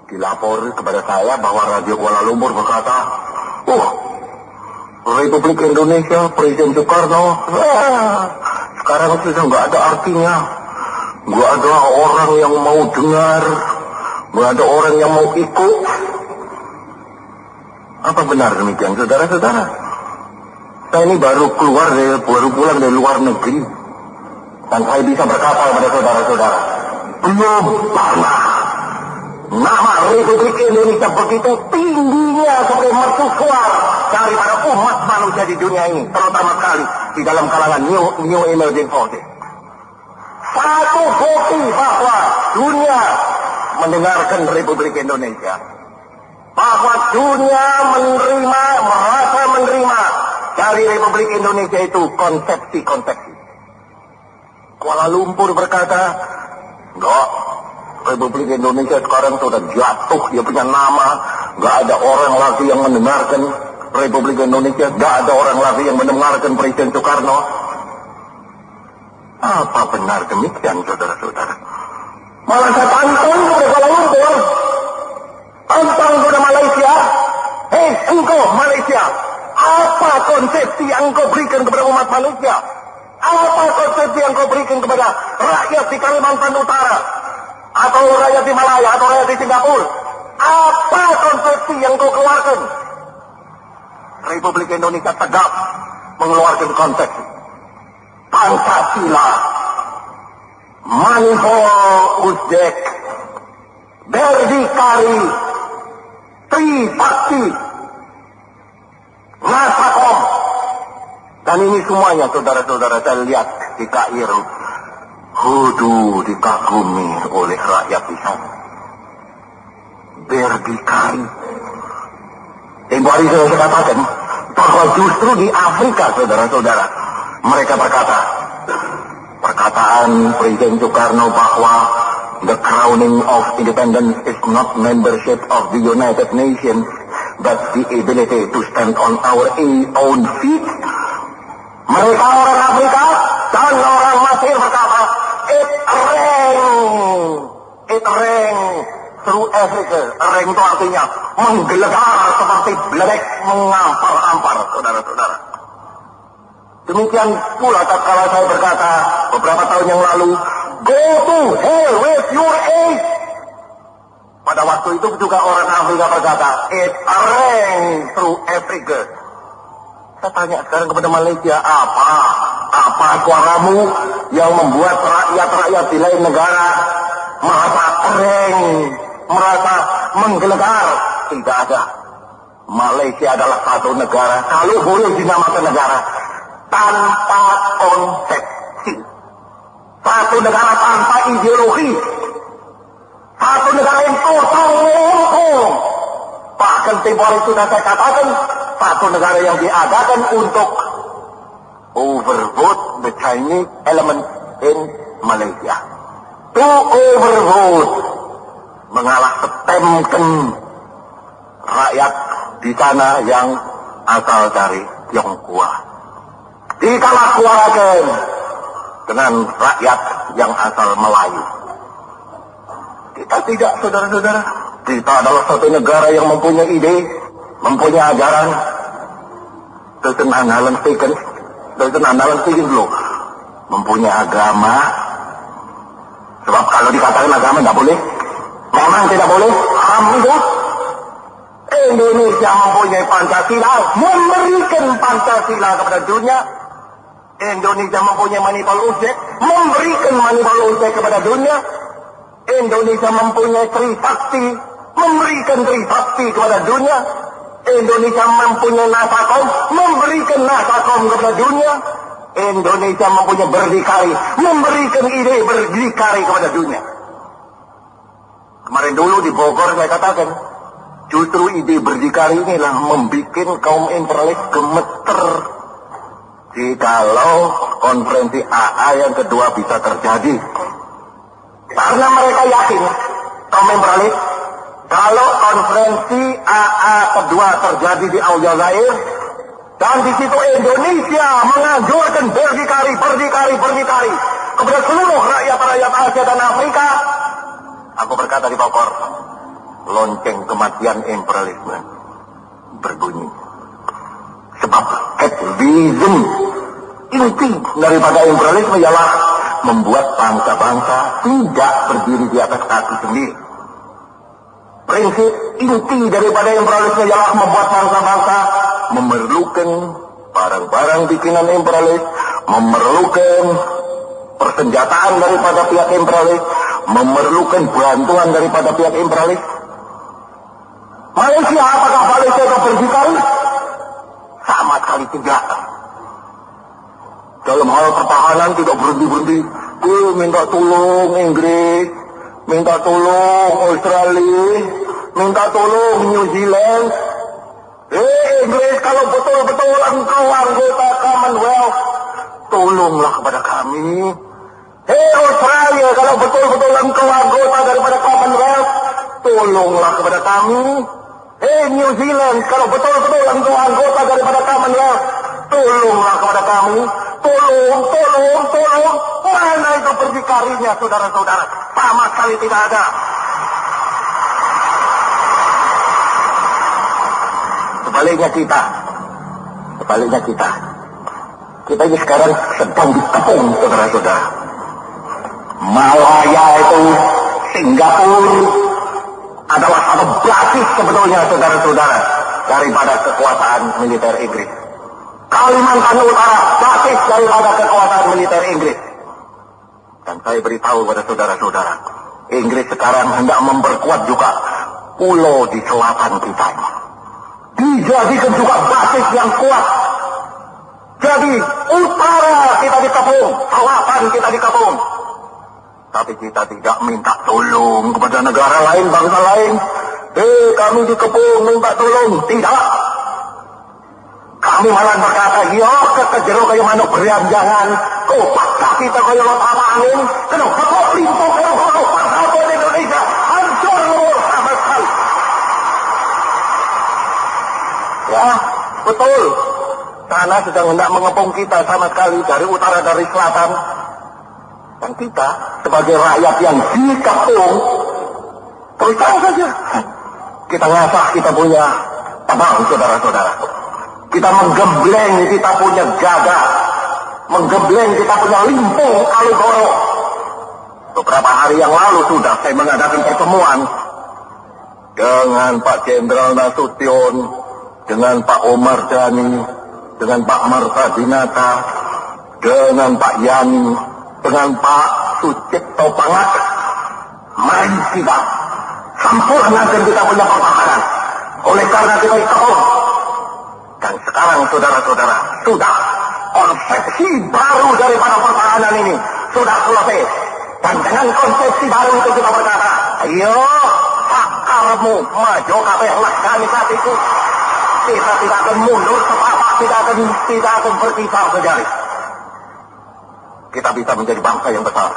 Dilapor kepada saya bahwa Radio Kuala Lumpur berkata, Republik Indonesia, Presiden Soekarno, sekarang sudah nggak ada artinya. Nggak ada orang yang mau dengar, nggak ada orang yang mau ikut. Apa benar demikian, saudara-saudara? Saya ini baru pulang dari luar negeri, dan saya bisa berkata kepada saudara-saudara, belum pernah nama Republik Indonesia begitu tingginya sebagai mercusuar daripada umat manusia di dunia ini, terutama sekali di dalam kalangan New Emerging Forces. Satu bukti bahwa dunia mendengarkan Republik Indonesia, bahwa dunia merasa menerima dari Republik Indonesia itu konsepsi-konsepsi. Kuala Lumpur berkata, enggak, Republik Indonesia sekarang sudah jatuh, dia punya nama, enggak ada orang lagi yang mendengarkan Republik Indonesia, enggak ada orang lagi yang mendengarkan Presiden Soekarno. Apa benar demikian, saudara-saudara? Malah saya tantang kepada Kuala Lumpur, tantang kepada Malaysia. Engkau Malaysia, apa konsepsi yang engkau berikan kepada umat manusia? Apa konsepsi yang engkau berikan kepada rakyat di Kalimantan Utara, atau rakyat di Malaya, atau rakyat di Singapura? Apa konsepsi yang engkau keluarkan? Republik Indonesia tegak mengeluarkan konsepsi Pancasila, Manihol Uzbek, Berdikari, Trisakti, Nasakom. Dan ini semuanya, saudara-saudara, saya lihat di Kairo, dikagumi oleh rakyat di sana. Berdikari. Tempoh hari saya katakan bahwa justru di Afrika, saudara-saudara, mereka berkata, perkataan Presiden Soekarno bahwa the crowning of independence is not membership of the United Nations, but the ability to stand on our own feet. Mereka orang Afrika dan orang Mesir berkata, it rang through Africa. Rang itu artinya menggelegar seperti beledek mengampar-ampar, saudara-saudara. Demikian pula tatkala saya berkata beberapa tahun yang lalu, go to hell with your age. Pada waktu itu juga orang Afrika berkata, it rang through Africa. Saya tanya sekarang kepada Malaysia, apa suaramu yang membuat rakyat-rakyat di lain negara merasa rang, merasa menggelegar? Tidak ada. Malaysia adalah satu negara, kalau boleh dinamakan negara, tanpa konsepsi. Satu negara tanpa ideologi. Satu negara yang total lumpuh. Bahkan tempoh hari sudah saya katakan, satu negara yang diadakan untuk overvote the Chinese element in Malaysia. To overvote, mengalah setemkan rakyat di sana yang asal dari Tionghoa. Dikalah suarakan dengan rakyat yang asal Melayu. Kita tidak, saudara-saudara. Kita adalah satu negara yang mempunyai ide, mempunyai ajaran. Doesn't andalan speaking dulu. Mempunyai agama. Sebab kalau dikatakan agama tidak boleh, memang tidak boleh, haram itu. Indonesia mempunyai Pancasila, memberikan Pancasila kepada dunia. Indonesia mempunyai Manihol Uzbek, memberikan Manihol Uzbek kepada dunia. Indonesia mempunyai Trisakti, memberikan Trisakti kepada dunia. Indonesia mempunyai Nasakom, memberikan Nasakom kepada dunia. Indonesia mempunyai Berdikari, memberikan ide Berdikari kepada dunia. Kemarin dulu di Bogor saya katakan, justru ide Berdikari inilah membuat kaum imperialis gemeter. Jikalau konferensi AA yang kedua bisa terjadi. Karena mereka yakin, kaum imperialis, kalau konferensi AA kedua terjadi di Aljazair, dan di situ Indonesia menganjurkan berdikari kepada seluruh rakyat-rakyat Asia dan Afrika. Aku berkata di Bogor, lonceng kematian imperialisme berbunyi. Sebab vision inti daripada imperialisme ialah membuat bangsa-bangsa tidak berdiri di atas kaki sendiri. Prinsip inti daripada imperialisme ialah membuat bangsa-bangsa memerlukan barang-barang bikinan imperialis, memerlukan persenjataan daripada pihak imperialis, memerlukan bantuan daripada pihak imperialis. Malaysia, apakah Malaysia itu berdikari? Sama sekali tidak. Dalam hal pertahanan tidak berhenti-berhenti. Minta tolong Inggris, minta tolong Australia, minta tolong New Zealand. Inggris, kalau betul-betul engkau anggota Commonwealth, tolonglah kepada kami. Australia, kalau betul-betul engkau anggota daripada Commonwealth, tolonglah kepada kami. New Zealand, kalau betul-betul engkau anggota daripada Commonwealth, tolonglah kepada kami. Tolong. Mana itu berdikarinya, saudara-saudara? Sama sekali tidak ada. Sebaliknya kita. Kita ini sekarang sedang dikepung, saudara-saudara. Malaya itu, Singapura adalah satu basis sebetulnya, saudara-saudara, daripada kekuasaan militer Inggris. Kalimantan Utara basis daripada kekuasaan militer Inggris. Dan saya beritahu pada saudara-saudara, Inggris sekarang hendak memperkuat juga pulau di selatan kita ini. Dijadikan juga basis yang kuat. Jadi utara kita dikepung, selatan kita dikepung. Tapi kita tidak minta tolong kepada negara lain, bangsa lain. Kami dikepung, minta tolong. Tidak. Kami malah berkata, yo kejero kayak manuk beranjangan. Kopak kita kayak lotara angin. Kenapa kok limpung kayak kopak kapal Indonesia? Hancur sama sekali. Ya, betul. Sana sedang hendak mengepung kita sama sekali dari utara, dari selatan. Dan kita sebagai rakyat yang dikepung, terus terang saja. Kita ngasah kita punya tabang, saudara-saudara. Kita menggembleng kita punya gagah, menggembleng kita punya limpung Kalijodo. Beberapa hari yang lalu sudah saya mengadakan pertemuan dengan Pak Jenderal Nasution, dengan Pak Omar Dhani, dengan Pak Marta Dinata, dengan Pak Yani, dengan Pak Sucipto Pangat. Mari kita sempurnakan kita punya pertahanan. Oleh karena kita dikepung. Dan sekarang saudara-saudara, sudah konsepsi baru daripada pertahanan ini sudah selesai. Dan dengan konsepsi baru itu kita berkata, ayo sakarmu maju kabeh lakani katiku. Kita tidak akan mundur sepapak, tidak akan berkisar sejari. Kita bisa menjadi bangsa yang besar.